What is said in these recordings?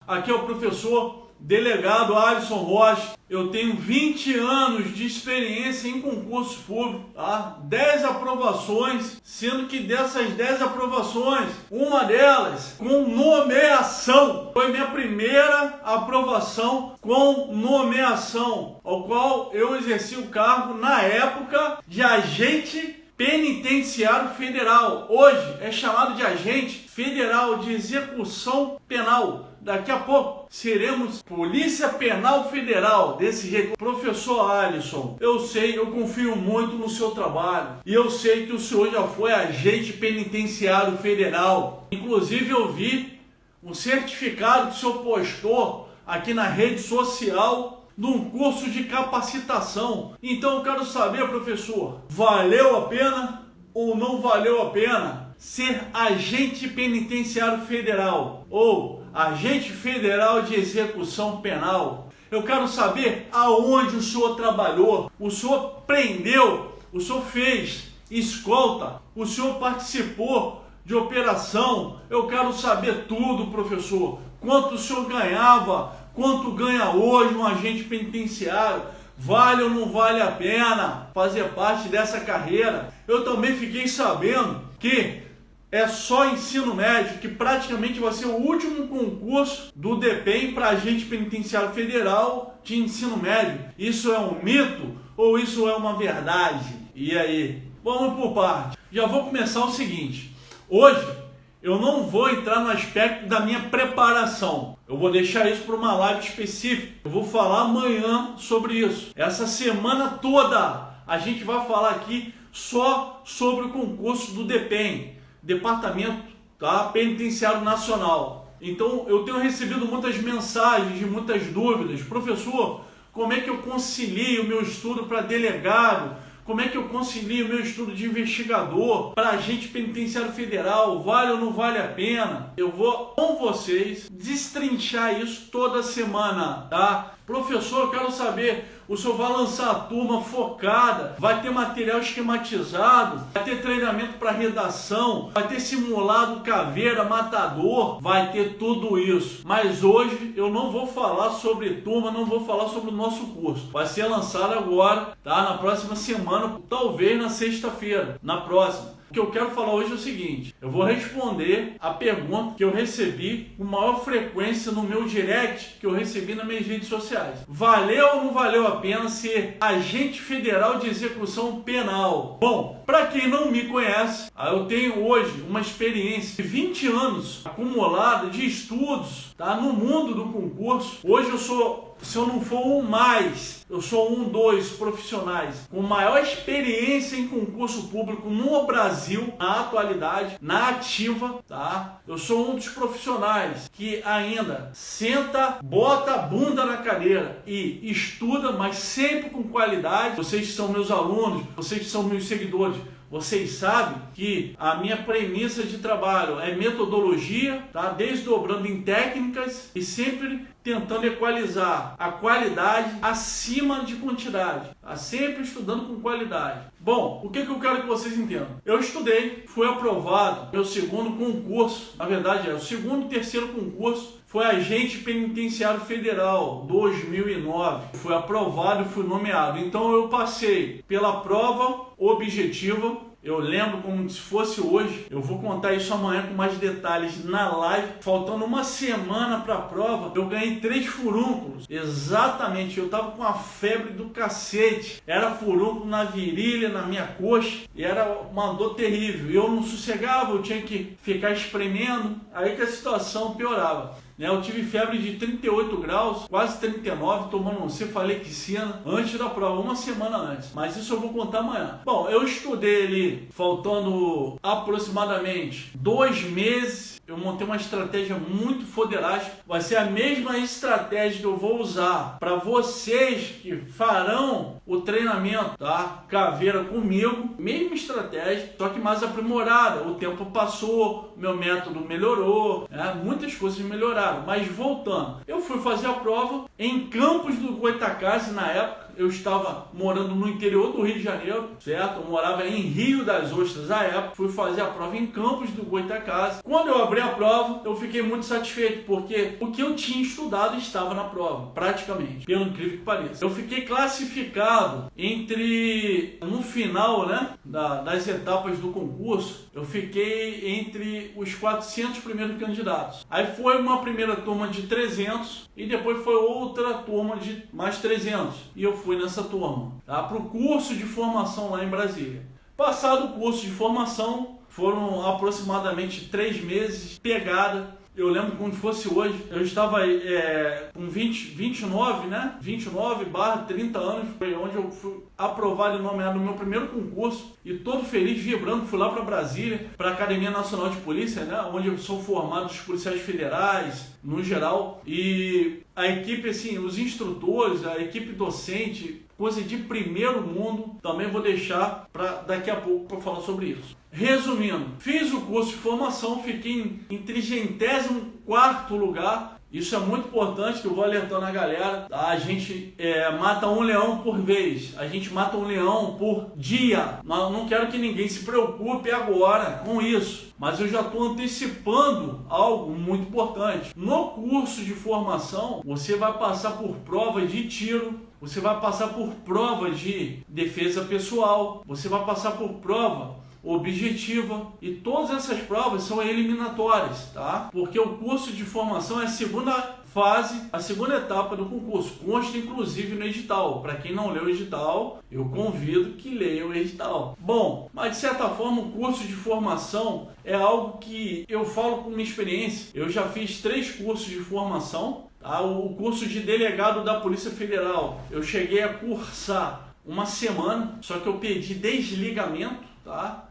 Aqui é o professor delegado Alisson Rocha. Eu tenho 20 anos de experiência em concurso público, tá? 10 aprovações, sendo que dessas 10 aprovações, uma delas com nomeação. Foi minha primeira aprovação com nomeação, ao qual eu exerci o cargo na época de agente penitenciário federal. Hoje é chamado de agente federal de execução penal. Daqui a pouco seremos Polícia Penal Federal, desse jeito. Professor Alisson, eu sei, eu confio muito no seu trabalho. E eu sei que o senhor já foi agente penitenciário federal. Inclusive eu vi um certificado que o senhor postou aqui na rede social num curso de capacitação. Então eu quero saber, professor, valeu a pena ou não valeu a pena ser agente penitenciário federal ou agente federal de execução penal? Eu quero saber aonde o senhor trabalhou, o senhor prendeu, o senhor fez escolta, o senhor participou de operação. Eu quero saber tudo, professor. Quanto o senhor ganhava, quanto ganha hoje um agente penitenciário? Vale ou não vale a pena fazer parte dessa carreira? Eu também fiquei sabendo que é só ensino médio, que praticamente vai ser o último concurso do DPEM para agente penitenciário federal de ensino médio. Isso é um mito ou isso é uma verdade? E aí? Vamos por parte. Já vou começar o seguinte. Hoje eu não vou entrar no aspecto da minha preparação. Eu vou deixar isso para uma live específica. Eu vou falar amanhã sobre isso. Essa semana toda a gente vai falar aqui só sobre o concurso do DPEM, Departamento Penitenciário Nacional. Então eu tenho recebido muitas mensagens, muitas dúvidas. Professor, como é que eu concilio o meu estudo para delegado? Como é que eu concilio o meu estudo de investigador para agente penitenciário federal? Vale ou não vale a pena? Eu vou com vocês destrinchar isso toda semana, tá? Professor, eu quero saber, o senhor vai lançar a turma focada, vai ter material esquematizado, vai ter treinamento para redação, vai ter simulado caveira, matador, vai ter tudo isso. Mas hoje eu não vou falar sobre turma, não vou falar sobre o nosso curso. Vai ser lançado agora, tá? Na próxima semana, talvez na sexta-feira, na próxima. O que eu quero falar hoje é o seguinte: eu vou responder a pergunta que eu recebi com maior frequência no meu direct, que eu recebi nas minhas redes sociais. Valeu ou não valeu a pena ser agente federal de execução penal? Bom, para quem não me conhece, eu tenho hoje uma experiência de 20 anos acumulada de estudos, tá, no mundo do concurso. Hoje eu sou, se eu não for um mais, eu sou dos profissionais com maior experiência em concurso público no Brasil, na atualidade, na ativa, tá? Eu sou um dos profissionais que ainda senta, bota a bunda na cadeira e estuda, mas sempre com qualidade. Vocês que são meus alunos, vocês que são meus seguidores, vocês sabem que a minha premissa de trabalho é metodologia, tá? Desdobrando em técnicas e sempre tentando equalizar a qualidade acima de quantidade, tá? Sempre estudando com qualidade. Bom, o que eu quero que vocês entendam? Eu estudei, fui aprovado, meu segundo concurso, na verdade é o segundo e terceiro concurso, foi agente penitenciário federal, 2009. Fui aprovado e fui nomeado. Então eu passei pela prova objetiva. Eu lembro como se fosse hoje. Eu vou contar isso amanhã com mais detalhes na live. Faltando uma semana para a prova, eu ganhei 3 furúnculos. Exatamente, eu tava com a febre do cacete. Era furúnculo na virilha, na minha coxa. E era uma dor terrível. Eu não sossegava, eu tinha que ficar espremendo. Aí que a situação piorava. Eu tive febre de 38 graus, quase 39, tomando um cefalexina antes da prova, uma semana antes. Mas isso eu vou contar amanhã. Bom, eu estudei ali, faltando aproximadamente 2 meses. Eu montei uma estratégia muito foderástica. Vai ser a mesma estratégia que eu vou usar para vocês que farão o treinamento, tá? Caveira comigo. Mesma estratégia, só que mais aprimorada. O tempo passou, meu método melhorou, né? Muitas coisas melhoraram. Mas voltando, eu fui fazer a prova em Campos do Goytacazes na época. eu estava morando no interior do Rio de Janeiro, certo? Eu morava em Rio das Ostras à época, fui fazer a prova em Campos do Goytacazes. Quando eu abri a prova, eu fiquei muito satisfeito, porque o que eu tinha estudado estava na prova, praticamente, pelo incrível que pareça. Eu fiquei classificado no final, né, das etapas do concurso, eu fiquei entre os 400 primeiros candidatos. Aí foi uma primeira turma de 300 e depois foi outra turma de mais 300. E eu fui nessa turma, tá, para o curso de formação lá em Brasília. Passado o curso de formação, foram aproximadamente 3 meses, pegada. Eu lembro como se fosse hoje, eu estava com 29, né? 29/30 anos, foi onde eu fui aprovado e nomeado no meu primeiro concurso, e todo feliz, vibrando, fui lá para Brasília, para a Academia Nacional de Polícia, né? Onde eu sou formado os policiais federais, no geral, e a equipe, assim, os instrutores, a equipe docente, coisa de primeiro mundo, também vou deixar para daqui a pouco para falar sobre isso. Resumindo, fiz o curso de formação, fiquei em 34º lugar. Isso é muito importante, que eu vou alertando a galera, tá? A gente mata um leão por vez, a gente mata um leão por dia. Não quero que ninguém se preocupe agora com isso, mas eu já estou antecipando algo muito importante. No curso de formação, você vai passar por provas de tiro, você vai passar por provas de defesa pessoal, você vai passar por prova objetiva, e todas essas provas são eliminatórias, tá? Porque o curso de formação é a segunda fase, a segunda etapa do concurso, consta inclusive no edital. Para quem não leu o edital, eu convido que leia o edital. Bom, mas de certa forma o curso de formação é algo que eu falo com minha experiência. Eu já fiz 3 cursos de formação, tá? O curso de delegado da Polícia Federal, eu cheguei a cursar uma semana, só que eu pedi desligamento, tá?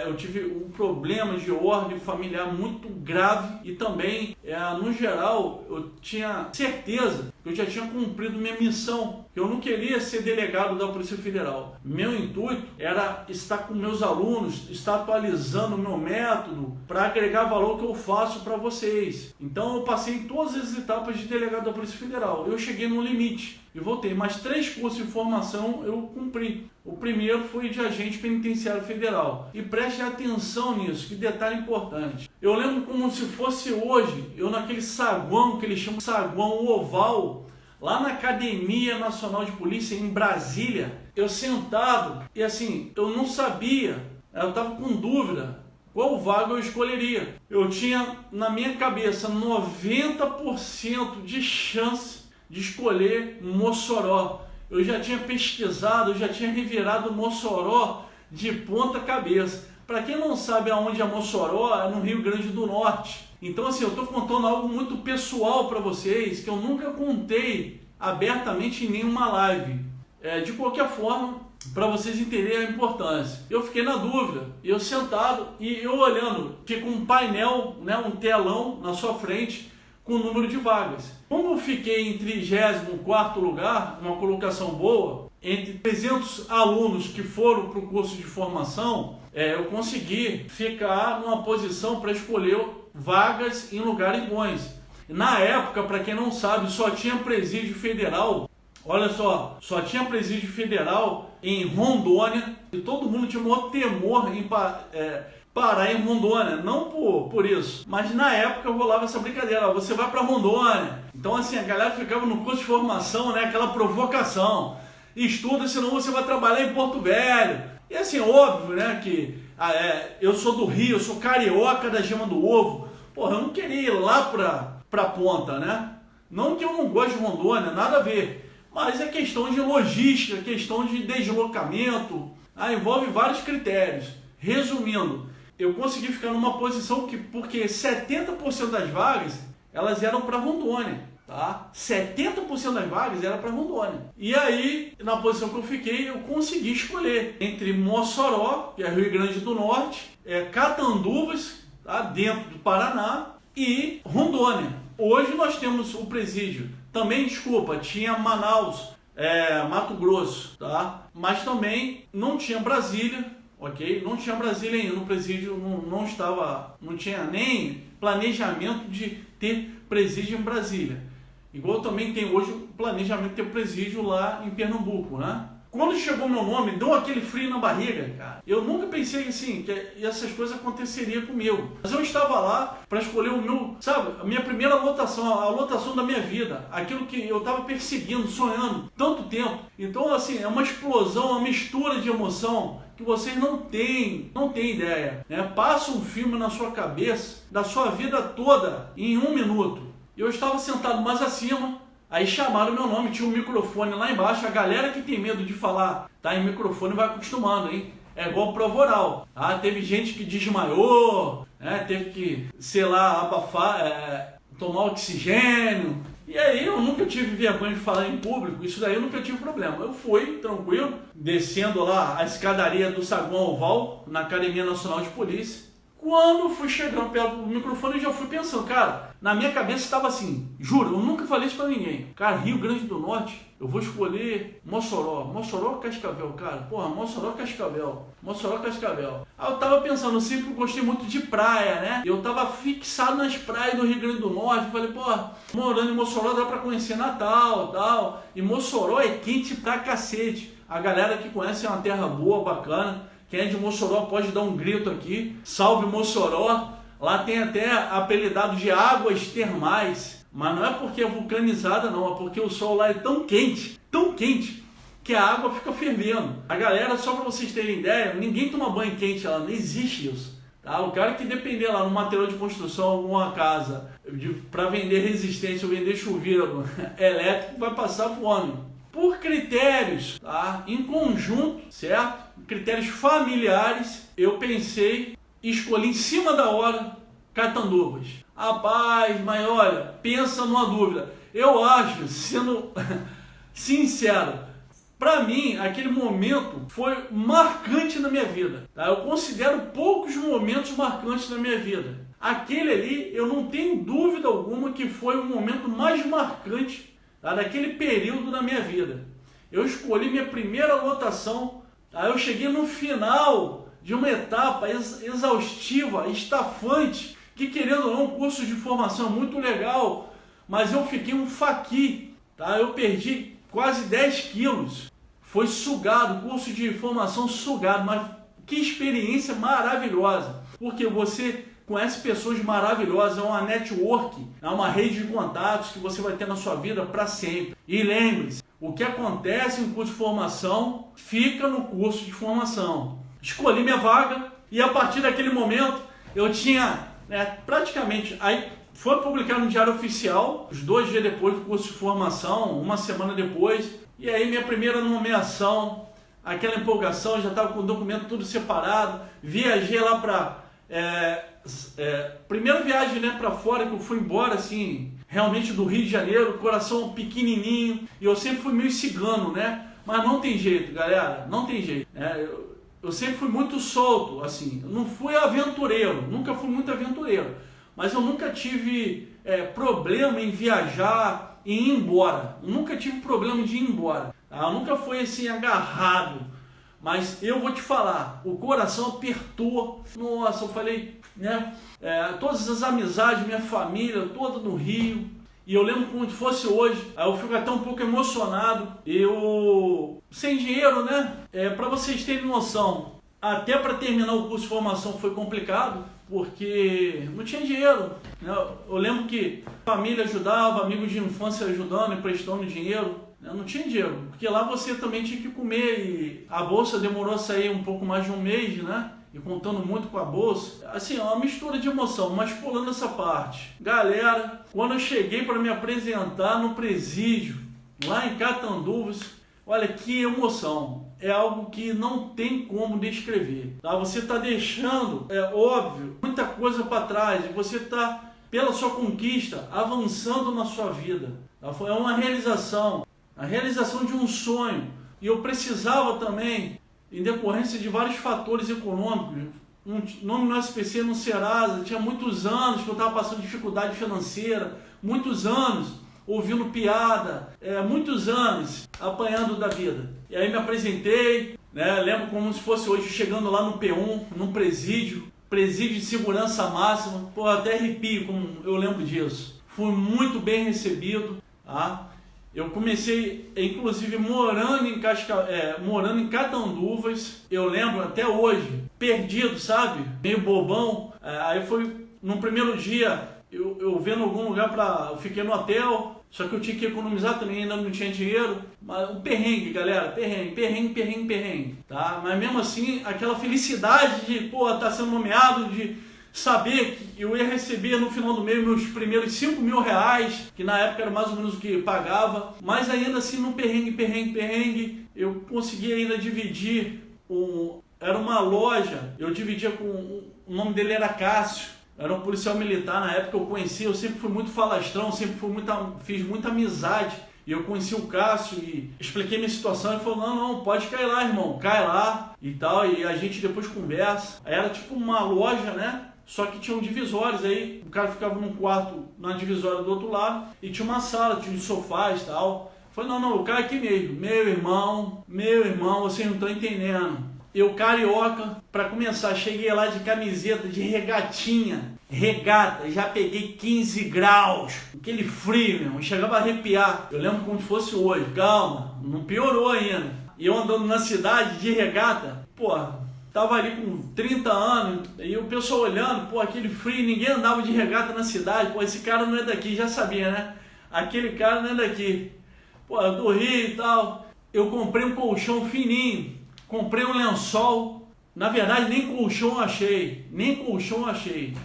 Eu tive um problema de ordem familiar muito grave, e também, no geral, eu tinha certeza que eu já tinha cumprido minha missão. Eu não queria ser delegado da Polícia Federal. Meu intuito era estar com meus alunos, estar atualizando o meu método para agregar valor que eu faço para vocês. Então eu passei em todas as etapas de delegado da Polícia Federal. Eu cheguei no limite e voltei. Mais 3 cursos de formação eu cumpri. O primeiro foi de agente penitenciário federal. E preste atenção nisso, que detalhe importante. Eu lembro como se fosse hoje, eu naquele saguão, que eles chamam de saguão oval, lá na Academia Nacional de Polícia, em Brasília, eu sentado, e assim, eu não sabia, eu estava com dúvida qual vaga eu escolheria. Eu tinha na minha cabeça 90% de chance de escolher Mossoró. Eu já tinha pesquisado, eu já tinha revirado Mossoró de ponta cabeça. Para quem não sabe aonde é Mossoró, é no Rio Grande do Norte. Então, assim, eu estou contando algo muito pessoal para vocês, que eu nunca contei abertamente em nenhuma live. De qualquer forma, para vocês entenderem a importância. Eu fiquei na dúvida, eu sentado e eu olhando, fiquei com um painel, né, um telão na sua frente, com o número de vagas. Como eu fiquei em 34º lugar, uma colocação boa, entre 300 alunos que foram para o curso de formação, eu consegui ficar numa posição para escolher vagas em lugares bons. Na época, para quem não sabe, só tinha presídio federal. Olha só tinha presídio federal em Rondônia, e todo mundo tinha o maior temor em parar em Rondônia, não por isso, mas na época rolava essa brincadeira, você vai para Rondônia. Então, assim, a galera ficava no curso de formação, né, aquela provocação, estuda, senão você vai trabalhar em Porto Velho. E assim, óbvio, né, que eu sou do Rio, eu sou carioca da gema do ovo, porra, eu não queria ir lá pra ponta, né? Não que eu não goste de Rondônia, nada a ver, mas é questão de logística, questão de deslocamento, envolve vários critérios. Resumindo, eu consegui ficar numa posição porque 70% das vagas, elas eram para Rondônia, tá? 70% das vagas eram para Rondônia. E aí, na posição que eu fiquei, eu consegui escolher entre Mossoró, que é Rio Grande do Norte, Catanduvas, tá? Dentro do Paraná, e Rondônia. Hoje nós temos o presídio. Também, tinha Manaus, Mato Grosso, tá? Mas também não tinha Brasília, ok? Não tinha Brasília ainda, no presídio não tinha nem planejamento de ter presídio em Brasília. Igual também tem hoje o planejamento de ter presídio lá em Pernambuco, né? Quando chegou meu nome, deu aquele frio na barriga, cara. Eu nunca pensei assim, que essas coisas aconteceriam comigo. Mas eu estava lá para escolher o meu, sabe, a minha primeira lotação, a lotação da minha vida. Aquilo que eu estava perseguindo, sonhando, tanto tempo. Então, assim, é uma explosão, uma mistura de emoção que vocês não têm ideia, né? Passa um filme na sua cabeça, da sua vida toda, em 1 minuto. Eu estava sentado mais acima. Aí chamaram meu nome, tinha um microfone lá embaixo. A galera que tem medo de falar, tá, em microfone vai acostumando, hein? É igual prova oral. Ah, teve gente que desmaiou, né? Teve que, sei lá, abafar, tomar oxigênio. E aí eu nunca tive vergonha de falar em público, isso daí eu nunca tive problema. Eu fui tranquilo, descendo lá a escadaria do Saguão Oval, na Academia Nacional de Polícia. Quando fui chegando perto do microfone, eu já fui pensando, cara, na minha cabeça estava assim, juro, eu nunca falei isso pra ninguém. Cara, Rio Grande do Norte, eu vou escolher Mossoró ou Cascavel, cara. Porra, Mossoró, Cascavel. Aí eu tava pensando, eu sempre gostei muito de praia, né? Eu tava fixado nas praias do Rio Grande do Norte. Falei, porra, morando em Mossoró dá pra conhecer Natal, tal. E Mossoró é quente pra cacete. A galera que conhece é uma terra boa, bacana. Quem é de Mossoró pode dar um grito aqui. Salve Mossoró. Lá tem até apelidado de águas termais. Mas não é porque é vulcanizada, não. É porque o sol lá é tão quente, que a água fica fervendo. A galera, só para vocês terem ideia, ninguém toma banho quente lá. Não existe isso. Tá? O cara que depender lá no material de construção, alguma casa, para vender resistência ou vender chuveiro elétrico, vai passar fome. Por critérios, tá? Em conjunto, certo? Critérios familiares, eu pensei e escolhi em cima da hora Catanduvas. Rapaz, mas olha, pensa numa dúvida. Eu acho, sendo sincero, para mim, aquele momento foi marcante na minha vida. Tá? Eu considero poucos momentos marcantes na minha vida. Aquele ali, eu não tenho dúvida alguma que foi o momento mais marcante, tá, daquele período da minha vida. Eu escolhi minha primeira lotação, tá? Eu cheguei no final de uma etapa exaustiva, estafante, que querendo ou não, um curso de formação muito legal, mas eu fiquei um faqui, tá? Eu perdi quase 10 quilos, foi sugado, curso de formação sugado, mas que experiência maravilhosa, porque você conhece pessoas maravilhosas, é uma network, é uma rede de contatos que você vai ter na sua vida para sempre. E lembre-se, o que acontece em curso de formação, fica no curso de formação. Escolhi minha vaga e a partir daquele momento eu tinha, praticamente, aí foi publicado no Diário Oficial, os 2 dias depois do curso de formação, 1 semana depois, e aí minha primeira nomeação, aquela empolgação, já estava com o documento tudo separado, viajei lá para... primeira viagem, né, para fora, que eu fui embora assim, realmente do Rio de Janeiro, coração pequenininho, e eu sempre fui meio cigano, né, mas não tem jeito, galera, não tem jeito, né? Eu sempre fui muito solto, assim, eu não fui aventureiro, nunca fui muito aventureiro, mas eu nunca tive problema em viajar e ir embora, eu nunca tive problema de ir embora, tá? Eu nunca fui assim agarrado. Mas eu vou te falar, o coração apertou, nossa, eu falei, né, todas as amizades, minha família, toda no Rio, e eu lembro como se fosse hoje, aí eu fico até um pouco emocionado, eu, sem dinheiro, né, para vocês terem noção, até para terminar o curso de formação foi complicado, porque não tinha dinheiro, né? Eu lembro que a família ajudava, amigos de infância ajudando, emprestando dinheiro. Eu não tinha dinheiro, porque lá você também tinha que comer e a bolsa demorou a sair um pouco mais de um mês, né? E contando muito com a bolsa. Assim, é uma mistura de emoção, mas pulando essa parte. Galera, quando eu cheguei para me apresentar no presídio, lá em Catanduvas, olha que emoção. É algo que não tem como descrever. Tá? Você está deixando, é óbvio, muita coisa para trás. E você está, pela sua conquista, avançando na sua vida. Tá? É uma realização. A realização de um sonho, e eu precisava também, em decorrência de vários fatores econômicos, um nome no SPC, no Serasa, tinha muitos anos que eu estava passando dificuldade financeira, muitos anos ouvindo piada, muitos anos apanhando da vida. E aí me apresentei, né, lembro como se fosse hoje, chegando lá no P1, num presídio de segurança máxima, pô, até arrepio como eu lembro disso. Fui muito bem recebido. tá? Eu comecei, inclusive, morando em Catanduvas. Eu lembro até hoje, perdido, sabe? Meio bobão. Aí foi no primeiro dia, eu vendo algum lugar eu fiquei no hotel, só que eu tinha que economizar também, ainda não tinha dinheiro. Mas um perrengue, galera, perrengue, tá? Mas mesmo assim, aquela felicidade de, tá sendo nomeado, de saber que eu ia receber no final do mês meus primeiros 5 mil reais, que na época era mais ou menos o que pagava, mas ainda assim no perrengue, eu consegui ainda dividir, era uma loja, eu dividia o nome dele era Cássio, era um policial militar na época, eu conhecia, eu sempre fui muito falastrão, fiz muita amizade, e eu conheci o Cássio e expliquei minha situação, ele falou, não, pode cair lá, irmão, cai lá e tal, e a gente depois conversa. Aí era tipo uma loja, né? Só que tinham divisórios, aí o cara ficava num quarto, na divisória do outro lado, e tinha uma sala, tinha uns sofás e tal. Falei, não, o cara aqui mesmo, meu irmão, vocês não estão entendendo. Eu, carioca, para começar, cheguei lá de camiseta, de regata, já peguei 15 graus, aquele frio, meu irmão, chegava a arrepiar. Eu lembro como se fosse hoje, calma, não piorou ainda. E eu andando na cidade de regata, tava ali com 30 anos, e o pessoal olhando, aquele frio, ninguém andava de regata na cidade, esse cara não é daqui, já sabia, né? Aquele cara não é daqui. Do Rio e tal. Eu comprei um colchão fininho, comprei um lençol, na verdade nem colchão achei.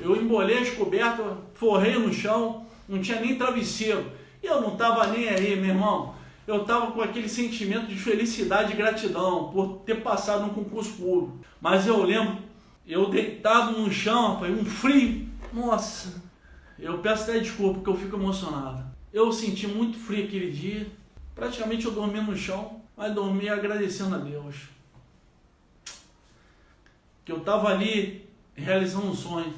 Eu embolei as cobertas, forrei no chão, não tinha nem travesseiro. E eu não tava nem aí, meu irmão. Eu estava com aquele sentimento de felicidade e gratidão por ter passado num concurso público. Mas eu lembro, eu deitado no chão, rapaz, um frio. Nossa, eu peço até desculpa porque eu fico emocionado. Eu senti muito frio aquele dia. Praticamente eu dormi no chão, mas dormi agradecendo a Deus. Que eu estava ali realizando um sonho.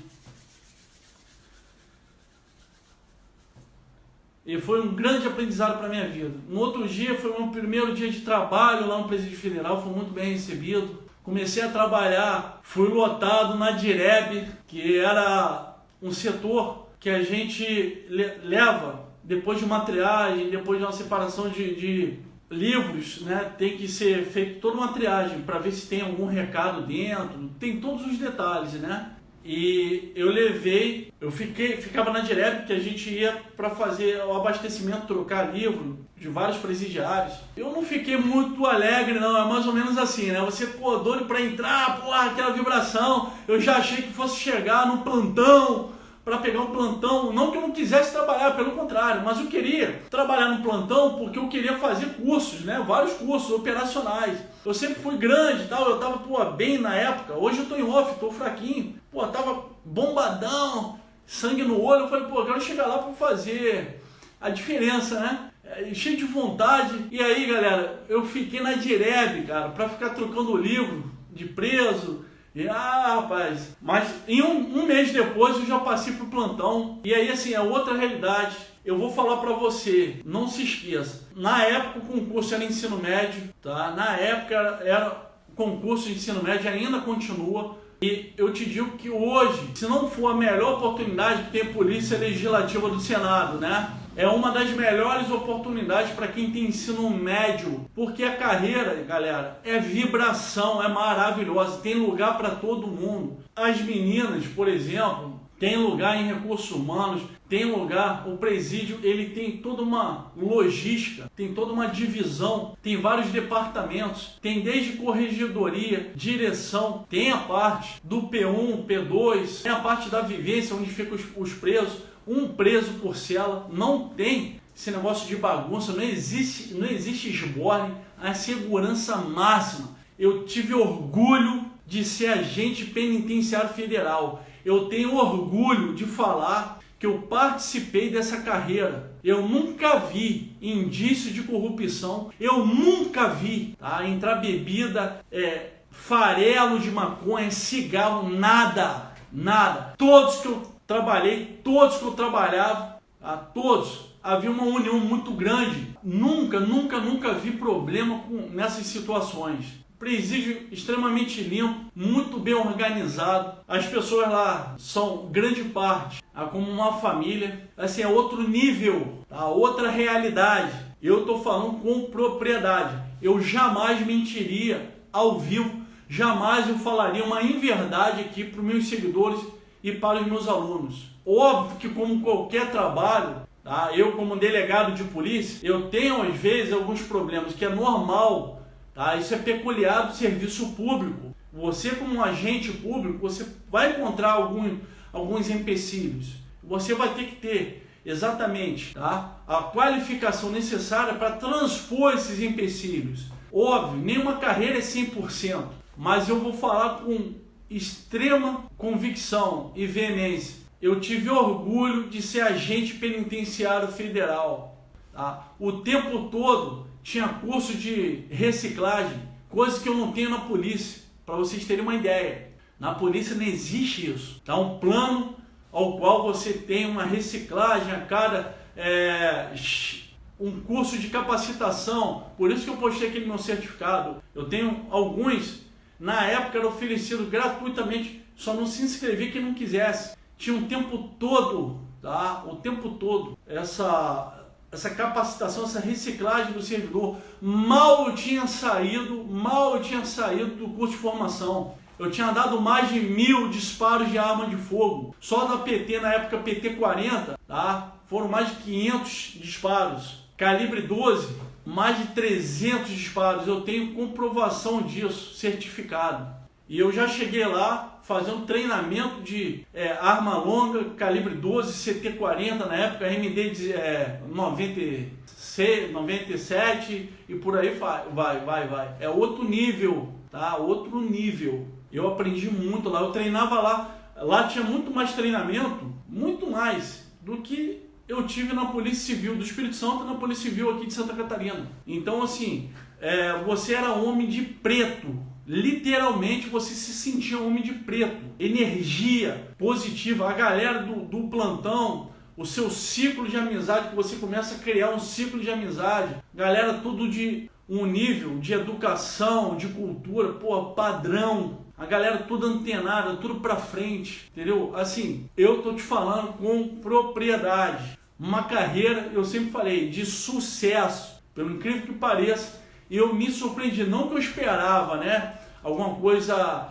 E foi um grande aprendizado para a minha vida. No outro dia foi o meu primeiro dia de trabalho lá no Presídio Federal, fui muito bem recebido. Comecei a trabalhar, fui lotado na Direb, que era um setor que a gente leva, depois de uma triagem, depois de uma separação de livros, né? Tem que ser feito toda uma triagem para ver se tem algum recado dentro, tem todos os detalhes, né? E eu ficava na Direb, que a gente ia para fazer o abastecimento, trocar livro de vários presidiários. Eu não fiquei muito alegre, não, é mais ou menos assim, né? Você, doido para entrar, aquela vibração. Eu já achei que fosse chegar no plantão, para pegar um plantão, não que eu não quisesse trabalhar, pelo contrário, mas eu queria trabalhar no plantão porque eu queria fazer cursos, né? Vários cursos operacionais. Eu sempre fui grande e tal, eu tava, bem na época. Hoje eu tô em off, tô fraquinho. Tava bombadão, sangue no olho. Eu falei, eu quero chegar lá para fazer a diferença, né? Cheio de vontade. E aí, galera, eu fiquei na Direb, cara, para ficar trocando o livro de preso. E, rapaz, mas em um mês depois eu já passei pro plantão. E aí, assim, é outra realidade. Eu vou falar pra você, não se esqueça. Na época o concurso era ensino médio, tá? Na época era concurso de ensino médio, ainda continua. E eu te digo que hoje, se não for a melhor oportunidade que tem a Polícia Legislativa do Senado, né? É uma das melhores oportunidades para quem tem ensino médio, porque a carreira, galera, é vibração, é maravilhosa, tem lugar para todo mundo. As meninas, por exemplo, tem lugar em recursos humanos, tem lugar, o presídio, ele tem toda uma logística, tem toda uma divisão, tem vários departamentos, tem desde corregedoria, direção, tem a parte do P1, P2, tem a parte da vivência, onde ficam os presos, um preso por cela, não tem esse negócio de bagunça, não existe esborne, a segurança máxima. Eu tive orgulho de ser agente penitenciário federal, eu tenho orgulho de falar que eu participei dessa carreira. Eu nunca vi indício de corrupção, eu nunca vi entrar bebida, farelo de maconha, cigarro, nada. Todos que eu trabalhei, todos que eu trabalhava, todos, havia uma união muito grande. Nunca vi problema nessas situações. presídio extremamente limpo, muito bem organizado. As pessoas lá são, grande parte, como uma família. Assim, é outro nível, tá? Outra realidade. Eu estou falando com propriedade. Eu jamais mentiria ao vivo, jamais eu falaria uma inverdade aqui para os meus seguidores e para os meus alunos. Óbvio que, como qualquer trabalho, tá? Eu, como delegado de polícia, eu tenho às vezes alguns problemas, que é normal. Tá? Isso é peculiar do serviço público. Você, como um agente público, você vai encontrar alguns empecilhos. Você vai ter que ter exatamente, tá, a qualificação necessária para transpor esses empecilhos. Óbvio, nenhuma carreira é 100%, mas eu vou falar com extrema convicção e veemência. Eu tive orgulho de ser agente penitenciário federal. Tá? O tempo todo tinha curso de reciclagem, coisa que eu não tenho na polícia, para vocês terem uma ideia. Na polícia não existe isso. Tá? Um plano ao qual você tem uma reciclagem a cada um curso de capacitação. Por isso que eu postei aquele meu certificado. Eu tenho alguns, na época era oferecido gratuitamente, só não se inscrevia quem não quisesse. Tinha o tempo todo, tá? O tempo todo, essa capacitação, essa reciclagem do servidor. Mal eu tinha saído do curso de formação. Eu tinha dado mais de 1000 disparos de arma de fogo. Só da PT, na época PT-40, tá? Foram mais de 500 disparos. Calibre 12, mais de 300 disparos. Eu tenho comprovação disso, certificado. E eu já cheguei lá fazendo treinamento de arma longa, calibre 12, CT-40 na época, MD 97 e por aí vai. É outro nível, tá? Outro nível. Eu aprendi muito lá, eu treinava lá. Lá tinha muito mais treinamento, muito mais do que eu tive na Polícia Civil do Espírito Santo e na Polícia Civil aqui de Santa Catarina. Então, assim, você era homem de preto. Literalmente você se sentia homem de preto. Energia positiva. A galera do plantão, o seu ciclo de amizade, que você começa a criar um ciclo de amizade. Galera tudo de um nível de educação, de cultura, padrão. A galera tudo antenada, tudo pra frente, entendeu? Assim, eu tô te falando com propriedade. Uma carreira, eu sempre falei, de sucesso. Pelo incrível que pareça, eu me surpreendi. Não que eu esperava, né, alguma coisa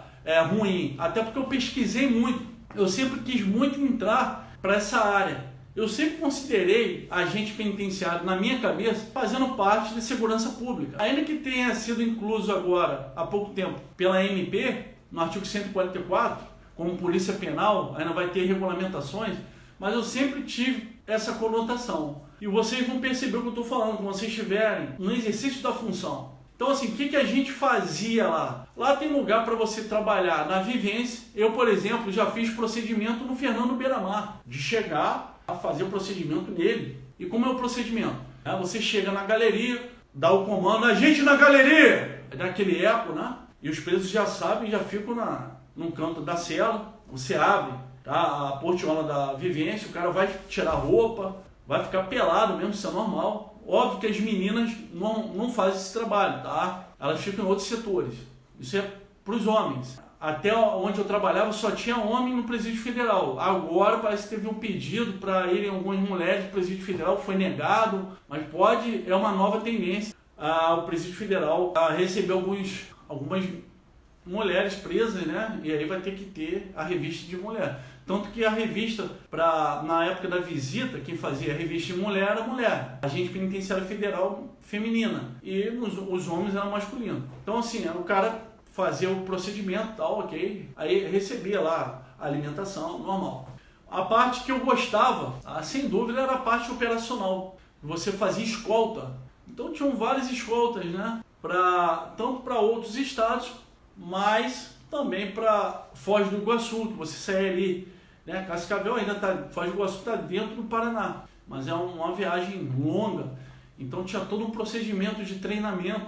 ruim. Até porque eu pesquisei muito. Eu sempre quis muito entrar para essa área. Eu sempre considerei agente penitenciário, na minha cabeça, fazendo parte de segurança pública. Ainda que tenha sido incluso agora, há pouco tempo, pela MP, no artigo 144, como polícia penal, ainda vai ter regulamentações, mas eu sempre tive essa conotação. E vocês vão perceber o que eu estou falando quando vocês estiverem no exercício da função. Então, assim, o que a gente fazia lá? Lá tem lugar para você trabalhar na vivência. Eu, por exemplo, já fiz procedimento no Fernando Beiramar, de chegar a fazer o procedimento nele. E como é o procedimento? Você chega na galeria, dá o comando, a gente na galeria! É daquele eco, né? E os presos já sabem, já ficam num canto da cela. Você abre, tá, a portiola da vivência, o cara vai tirar a roupa, vai ficar pelado mesmo, isso é normal. Óbvio que as meninas não fazem esse trabalho, tá? Elas ficam em outros setores. Isso é para os homens. Até onde eu trabalhava só tinha homem no Presídio Federal. Agora parece que teve um pedido para irem algumas mulheres do Presídio Federal, foi negado, mas é uma nova tendência o Presídio Federal a receber algumas mulheres presas, né? E aí vai ter que ter a revista de mulher. Tanto que a revista, na época da visita, quem fazia a revista de mulher era mulher. Agente penitenciário federal feminina. E os homens eram masculinos. Então, assim, o cara fazia o procedimento, tal, ok. Aí recebia lá a alimentação, normal. A parte que eu gostava, sem dúvida, era a parte operacional. Você fazia escolta. Então tinham várias escoltas, né? Tanto para outros estados, mas também para Foz do Iguaçu, que você sai ali, né? Cascavel ainda Foz do Iguaçu está dentro do Paraná, mas é uma viagem longa, então tinha todo um procedimento de treinamento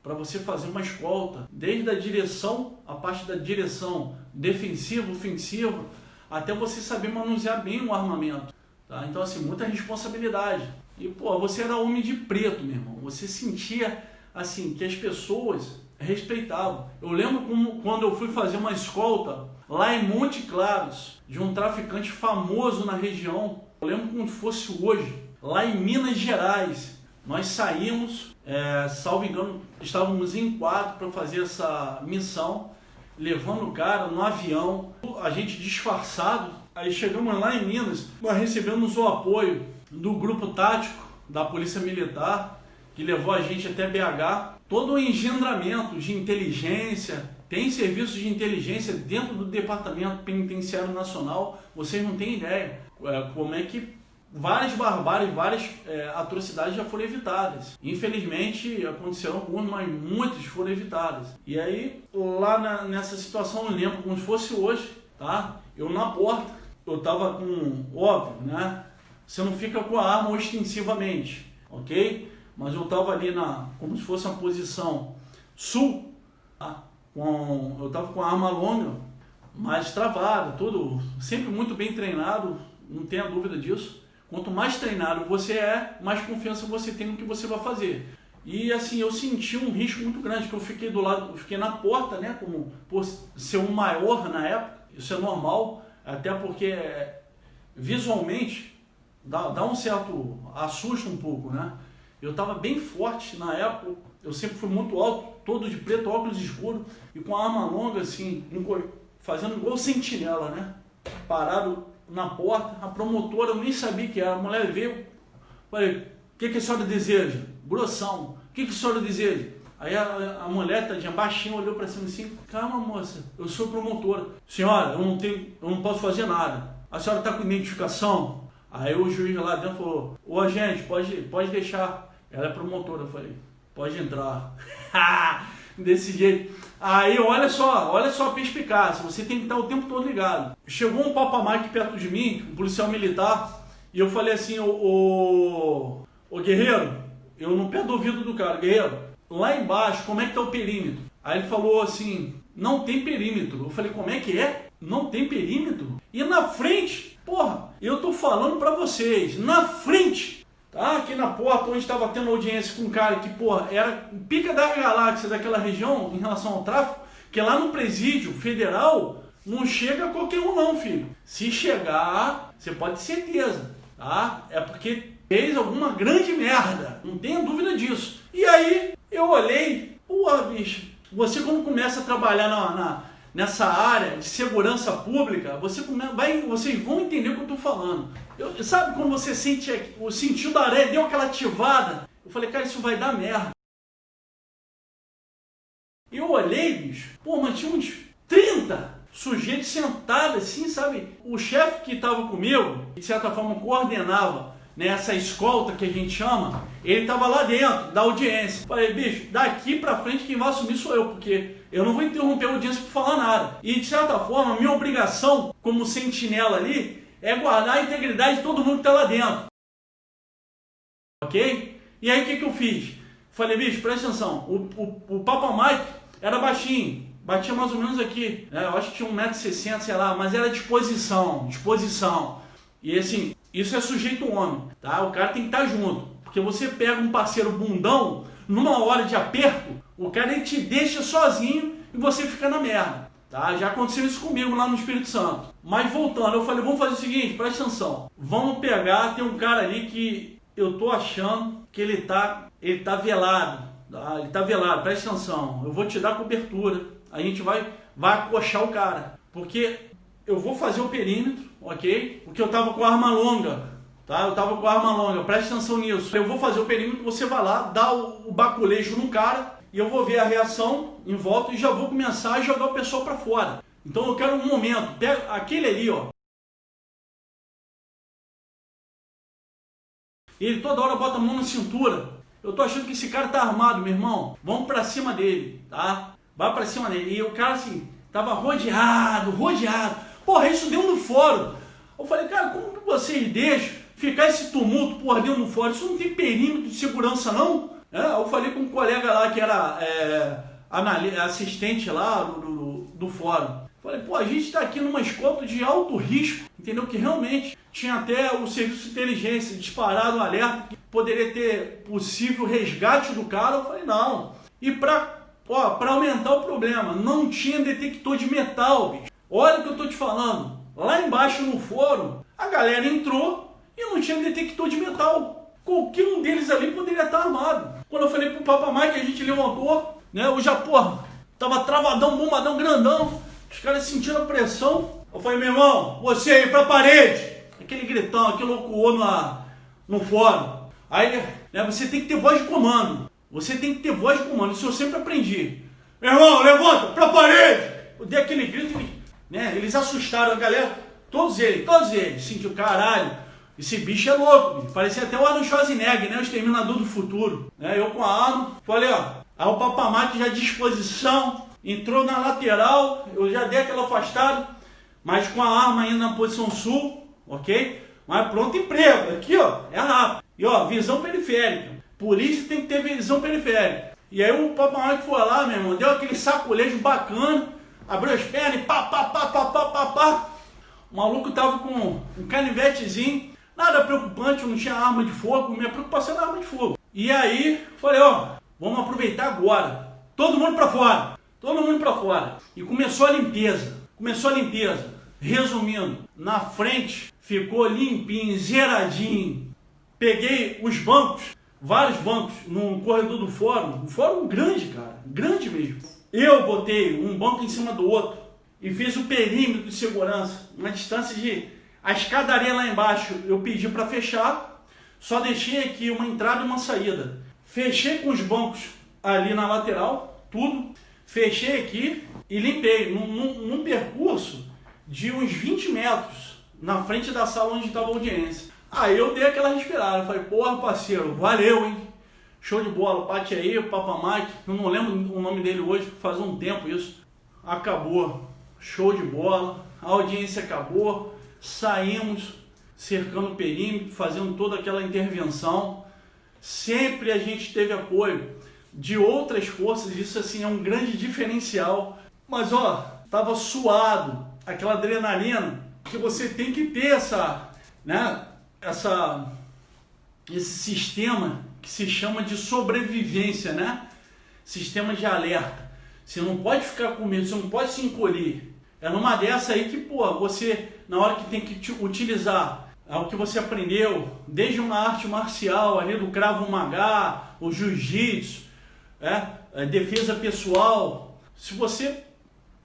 para você fazer uma escolta, desde a direção, a parte da direção defensiva, ofensiva, até você saber manusear bem o armamento, tá? Então, assim, muita responsabilidade. E, você era homem de preto, meu irmão. Você sentia, assim, que as pessoas respeitavam. Eu lembro quando eu fui fazer uma escolta lá em Monte Claros, de um traficante famoso na região. Eu lembro como se fosse hoje, lá em Minas Gerais. Nós saímos, salvo engano, estávamos em 4 para fazer essa missão, levando o cara no avião, a gente disfarçado. Aí chegamos lá em Minas, nós recebemos o apoio do grupo tático da Polícia Militar, que levou a gente até BH. Todo o engendramento de inteligência, tem serviços de inteligência dentro do Departamento Penitenciário Nacional. Vocês não têm ideia como é que várias barbáries, várias atrocidades já foram evitadas. Infelizmente aconteceram algumas, mas muitas foram evitadas. E aí, lá nessa situação, eu lembro como se fosse hoje, tá? Eu na porta, eu tava com, óbvio, né? Você não fica com a arma ostensivamente, ok? Mas eu tava ali como se fosse uma posição sul, tá? Eu tava com a arma longa, mas travada, tudo sempre muito bem treinado, não tenha dúvida disso. Quanto mais treinado você é, mais confiança você tem no que você vai fazer. E assim, eu senti um risco muito grande, que eu fiquei eu fiquei na porta, né, por ser um maior na época. Isso é normal, até porque visualmente dá um certo assusta um pouco, né? Eu estava bem forte na época, eu sempre fui muito alto, todo de preto, óculos escuros, e com a arma longa assim, fazendo igual sentinela, né? Parado na porta, a promotora, eu nem sabia que era, a mulher veio, falei, o que a senhora deseja? Grossão, o que a senhora deseja? Aí a mulher, tadinha, baixinha, olhou para cima assim, calma moça, eu sou promotora. Senhora, eu não posso fazer nada. A senhora está com identificação? Aí o juiz lá dentro falou, ô agente, pode deixar. Ela é promotora, eu falei, pode entrar. Desse jeito. Aí olha só a perspicácia, você tem que estar o tempo todo ligado. Chegou um papamaique perto de mim, um policial militar, e eu falei assim, ô guerreiro, eu não perdo o ouvido do cara, guerreiro, lá embaixo, como é que tá o perímetro? Aí ele falou assim, não tem perímetro. Eu falei, como é que é? Não tem perímetro? E na frente, porra, eu tô falando pra vocês, na frente, tá? Aqui na porta, onde estava tendo audiência com um cara que, porra, era pica da galáxia daquela região em relação ao tráfico, que lá no presídio federal não chega qualquer um não, filho. Se chegar, você pode ter certeza, tá? É porque fez alguma grande merda, não tenha dúvida disso. E aí, eu olhei, porra, bicho, você quando começa a trabalhar nessa área de segurança pública, vocês vão entender o que eu estou falando. Sabe quando você sente o sentido da areia, deu aquela ativada? Eu falei, cara, isso vai dar merda. E eu olhei, bicho, pô, mas tinha uns 30 sujeitos sentados assim, sabe? O chefe que estava comigo, de certa forma coordenava, né, essa escolta que a gente chama, ele estava lá dentro da audiência. Falei, bicho, daqui pra frente quem vai assumir sou eu, porque eu não vou interromper a audiência por falar nada. E de certa forma, minha obrigação como sentinela ali é guardar a integridade de todo mundo que está lá dentro. Ok? E aí o que eu fiz? Falei, bicho, presta atenção, o Papa Mike era baixinho, batia mais ou menos aqui, né? Eu acho que tinha 1,60 m, sei lá, mas era disposição. E assim, isso é sujeito homem, tá? O cara tem que estar junto. Porque você pega um parceiro bundão, numa hora de aperto, o cara ele te deixa sozinho e você fica na merda, tá? Já aconteceu isso comigo lá no Espírito Santo. Mas voltando, eu falei, vamos fazer o seguinte, presta atenção. Vamos pegar, tem um cara ali que eu tô achando que ele tá velado, tá? Ele tá velado, presta atenção. Eu vou te dar cobertura, a gente vai acochar o cara. Porque eu vou fazer o perímetro, ok? Porque eu tava com a arma longa, tá? Eu tava com a arma longa, presta atenção nisso. Eu vou fazer o perímetro, você vai lá, dá o baculejo no cara e eu vou ver a reação em volta e já vou começar a jogar o pessoal pra fora. Então eu quero um momento, pega aquele ali, ó. Ele toda hora bota a mão na cintura. Eu tô achando que esse cara tá armado, meu irmão. Vamos pra cima dele, tá? Vai pra cima dele. E o cara assim, tava rodeado. Porra, isso deu no fórum. Eu falei, cara, como que vocês deixam ficar esse tumulto, porra, dentro do fórum? Isso não tem perímetro de segurança, não? Eu falei com um colega lá que era assistente lá do fórum. Falei, pô, a gente está aqui numa escolta de alto risco, entendeu? Que realmente tinha até o serviço de inteligência disparado um alerta que poderia ter possível resgate do cara. Eu falei, não. E para Ó, para aumentar o problema, não tinha detector de metal, bicho. Olha o que eu tô te falando. Lá embaixo no fórum, a galera entrou e não tinha detector de metal. Qualquer um deles ali poderia estar armado. Quando eu falei pro Papamai que a gente levantou, né? Eu já, porra, tava travadão, bombadão, grandão. Os caras sentiram a pressão. Eu falei, meu irmão, você aí pra parede. Aquele gritão, aquele louco no fórum. Aí, né, você tem que ter voz de comando. Você tem que ter voz de comando. Isso eu sempre aprendi. Meu irmão, levanta pra parede. Eu dei aquele grito, né? Eles assustaram a galera. Todos eles. Sentiu, caralho. Esse bicho é louco, bicho. Parecia até o Arnold Schwarzenegger, né? O Exterminador do Futuro. Né? Eu com a arma. Falei, ó. Aí o Papamai já à disposição. Entrou na lateral. Eu já dei aquela afastada. Mas com a arma ainda na posição sul. Ok? Mas pronto emprego. Aqui, ó. É rápido. E ó, visão periférica. Polícia tem que ter visão periférica. E aí o Papamai que foi lá, meu irmão. Deu aquele sacolejo bacana. Abriu as pernas e pá. O maluco tava com um canivetezinho. Nada preocupante, eu não tinha arma de fogo, minha preocupação era arma de fogo. E aí, falei, ó, vamos aproveitar agora. Todo mundo pra fora. E começou a limpeza. Resumindo, na frente ficou limpinho, zeradinho. Peguei os bancos, vários bancos, no corredor do fórum. Um fórum grande, cara, grande mesmo. Eu botei um banco em cima do outro e fiz o perímetro de segurança, uma distância de... A escadaria lá embaixo eu pedi para fechar, só deixei aqui uma entrada e uma saída. Fechei com os bancos ali na lateral, tudo. Fechei aqui e limpei num percurso de uns 20 metros na frente da sala onde estava a audiência. Aí eu dei aquela respirada, falei, porra parceiro, valeu, hein? Show de bola, bate aí, o Papamai, eu não lembro o nome dele hoje, faz um tempo isso. Acabou, show de bola, a audiência acabou. Saímos cercando o perímetro, fazendo toda aquela intervenção. Sempre a gente teve apoio de outras forças, isso assim é um grande diferencial. Mas ó, tava suado, aquela adrenalina que você tem que ter esse sistema que se chama de sobrevivência, né? Sistema de alerta. Você não pode ficar com medo, você não pode se encolher. É numa dessa aí que, pô, você, na hora que tem que utilizar o que você aprendeu, desde uma arte marcial ali do Krav Maga, o Jiu-Jitsu, defesa pessoal, se você,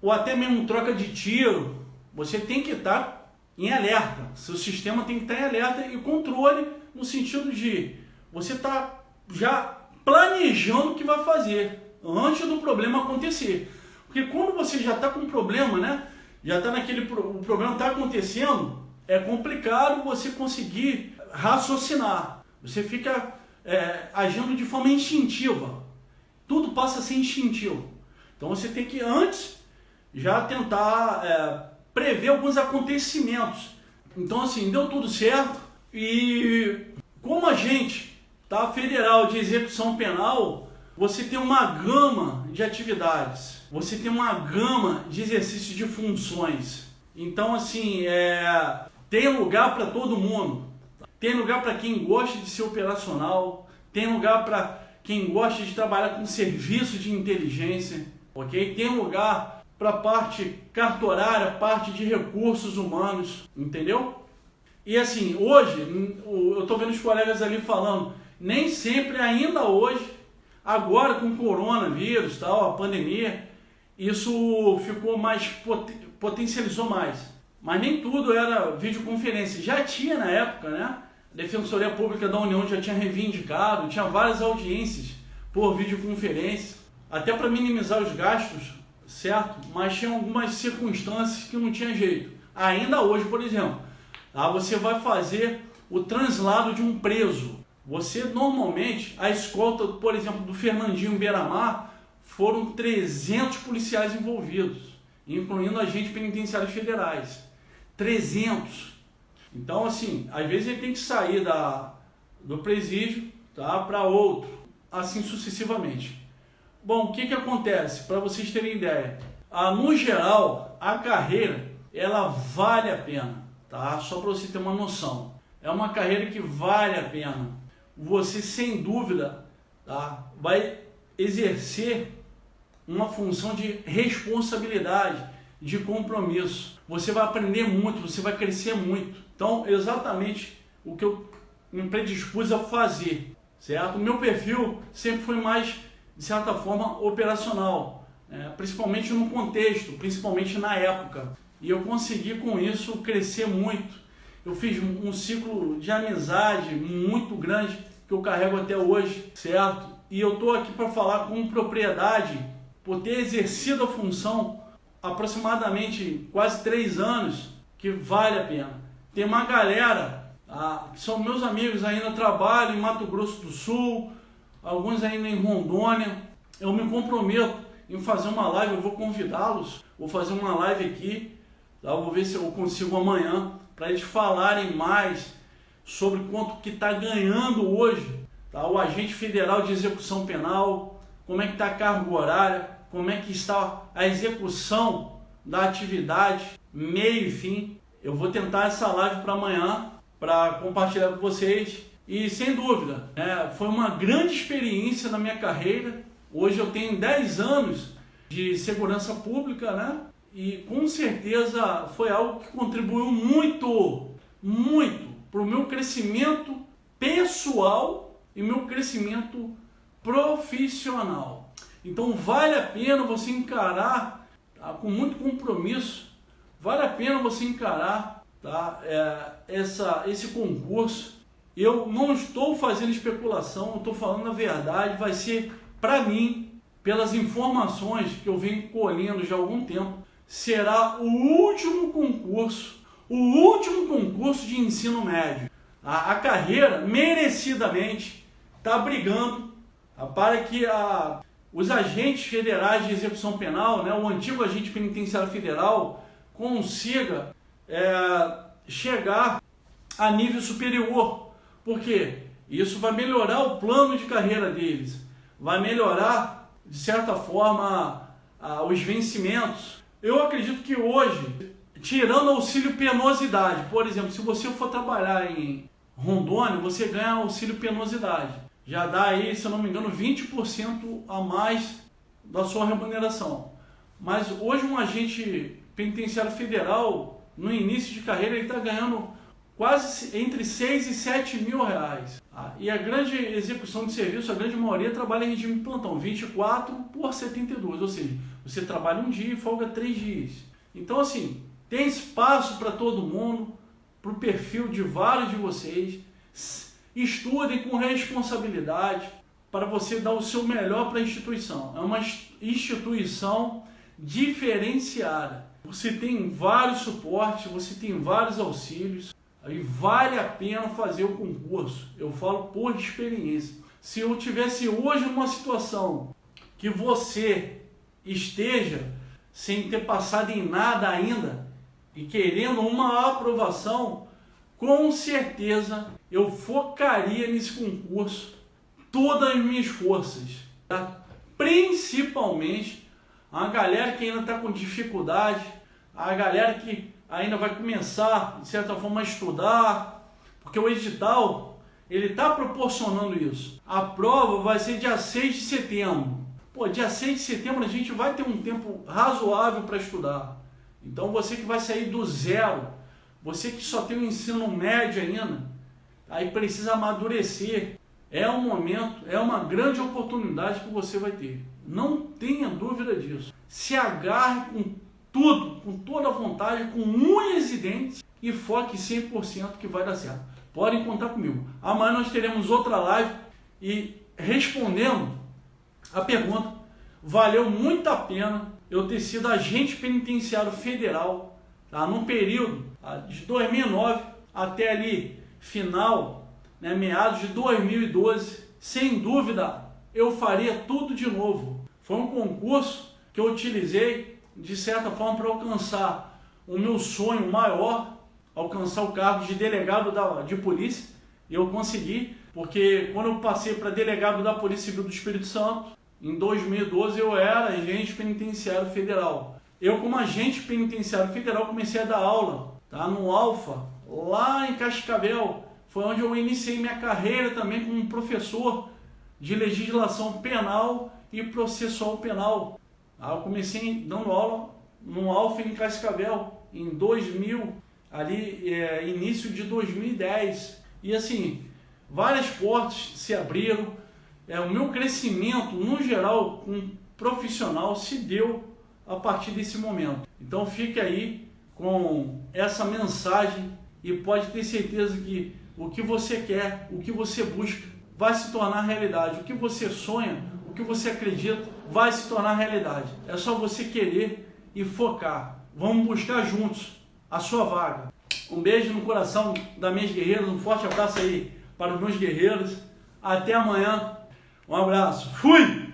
ou até mesmo troca de tiro, você tem que estar em alerta. Seu sistema tem que estar em alerta e controle no sentido de você estar já planejando o que vai fazer antes do problema acontecer. Porque quando você já está com um problema, né? Já está o problema está acontecendo, é complicado você conseguir raciocinar. Você fica agindo de forma instintiva. Tudo passa a ser instintivo. Então você tem que antes já tentar prever alguns acontecimentos. Então assim, deu tudo certo. E como agente federal de execução penal, você tem uma gama de atividades, você tem uma gama de exercício de funções. Então, assim, tem lugar para todo mundo. Tem lugar para quem gosta de ser operacional, tem lugar para quem gosta de trabalhar com serviço de inteligência, ok? Tem lugar para parte cartorária, parte de recursos humanos, entendeu? E assim, hoje, eu estou vendo os colegas ali falando, nem sempre, ainda hoje, agora com o coronavírus, a pandemia, isso ficou mais, potencializou mais. Mas nem tudo era videoconferência. Já tinha na época, né? A Defensoria Pública da União já tinha reivindicado, tinha várias audiências por videoconferência, até para minimizar os gastos, certo? Mas tinha algumas circunstâncias que não tinha jeito. Ainda hoje, por exemplo, você vai fazer o translado de um preso. Você normalmente, a escolta, por exemplo, do Fernandinho Beiramar, foram 300 policiais envolvidos, incluindo agentes penitenciários federais. 300. Então, assim, às vezes ele tem que sair do presídio para outro, assim sucessivamente. Bom, o que acontece? Para vocês terem ideia, no geral, a carreira, ela vale a pena, Só para você ter uma noção. É uma carreira que vale a pena. Você, sem dúvida, vai exercer uma função de responsabilidade, de compromisso. Você vai aprender muito, você vai crescer muito. Então, exatamente o que eu me predispus a fazer, certo? O meu perfil sempre foi mais, de certa forma, operacional, principalmente no contexto, principalmente na época. E eu consegui com isso crescer muito. Eu fiz um ciclo de amizade muito grande que eu carrego até hoje, certo? E eu estou aqui para falar com propriedade, por ter exercido a função aproximadamente quase 3 anos, que vale a pena. Tem uma galera, que são meus amigos, ainda trabalham em Mato Grosso do Sul, alguns ainda em Rondônia. Eu me comprometo em fazer uma live, eu vou convidá-los, vou fazer uma live aqui, tá? Eu vou ver se eu consigo amanhã, para eles falarem mais sobre quanto que está ganhando hoje, tá? O agente federal de execução penal, como é que está a carga horária, como é que está a execução da atividade, meio e fim. Eu vou tentar essa live para amanhã, para compartilhar com vocês. E sem dúvida, foi uma grande experiência na minha carreira. Hoje eu tenho 10 anos de segurança pública, né? E com certeza foi algo que contribuiu muito, muito para o meu crescimento pessoal e meu crescimento profissional. Então vale a pena você encarar, tá? Com muito compromisso, vale a pena você encarar, tá? Esse concurso. Eu não estou fazendo especulação, eu estou falando a verdade, vai ser para mim, pelas informações que eu venho colhendo já há algum tempo, será o último concurso de ensino médio. A carreira, merecidamente, está brigando, para que os agentes federais de execução penal, o antigo agente penitenciário federal, consiga chegar a nível superior. Por quê? Isso vai melhorar o plano de carreira deles, vai melhorar, de certa forma, os vencimentos. Eu acredito que hoje, tirando auxílio penosidade, por exemplo, se você for trabalhar em Rondônia, você ganha auxílio penosidade. Já dá aí, se eu não me engano, 20% a mais da sua remuneração. Mas hoje um agente penitenciário federal, no início de carreira, ele está ganhando quase entre 6 e 7 mil reais. E a grande execução de serviço, a grande maioria trabalha em regime de plantão, 24 por 72, ou seja, você trabalha um dia e folga 3 dias. Então assim, tem espaço para todo mundo, para o perfil de vários de vocês. Estudem com responsabilidade para você dar o seu melhor para a instituição. É uma instituição diferenciada. Você tem vários suportes, você tem vários auxílios. E vale a pena fazer o concurso. Eu falo por experiência. Se eu tivesse hoje uma situação que você esteja sem ter passado em nada ainda e querendo uma aprovação, com certeza eu focaria nesse concurso todas as minhas forças, tá? Principalmente a galera que ainda está com dificuldade, a galera que ainda vai começar, de certa forma, a estudar, porque o edital, ele está proporcionando isso. A prova vai ser dia 6 de setembro. Dia 6 de setembro a gente vai ter um tempo razoável para estudar. Então você que vai sair do zero, você que só tem o ensino médio ainda, aí precisa amadurecer. É um momento, é uma grande oportunidade que você vai ter. Não tenha dúvida disso. Se agarre com tudo, com toda a vontade, com unhas e dentes e foque 100% que vai dar certo. Podem contar comigo. Amanhã nós teremos outra live e respondendo a pergunta, valeu muito a pena eu ter sido agente penitenciário federal, tá? Num período de 2009 até ali final, meados de 2012. Sem dúvida eu faria tudo de novo. Foi um concurso que eu utilizei de certa forma para alcançar o meu sonho maior, alcançar o cargo de delegado de polícia. E eu consegui, porque quando eu passei para delegado da Polícia Civil do Espírito Santo, em 2012 eu era agente penitenciário federal. Eu, como agente penitenciário federal, comecei a dar aula, tá? No Alfa, lá em Cascavel. Foi onde eu iniciei minha carreira também como professor de legislação penal e processual penal. Eu comecei dando aula no Alfa em Cascavel, em 2000, ali início de 2010. E assim, várias portas se abriram. O meu crescimento, no geral, com profissional, se deu a partir desse momento. Então fique aí com essa mensagem e pode ter certeza que o que você quer, o que você busca, vai se tornar realidade. O que você sonha, o que você acredita, vai se tornar realidade. É só você querer e focar. Vamos buscar juntos a sua vaga. Um beijo no coração das minhas guerreiras, um forte abraço aí para os meus guerreiros. Até amanhã. Um abraço. Fui!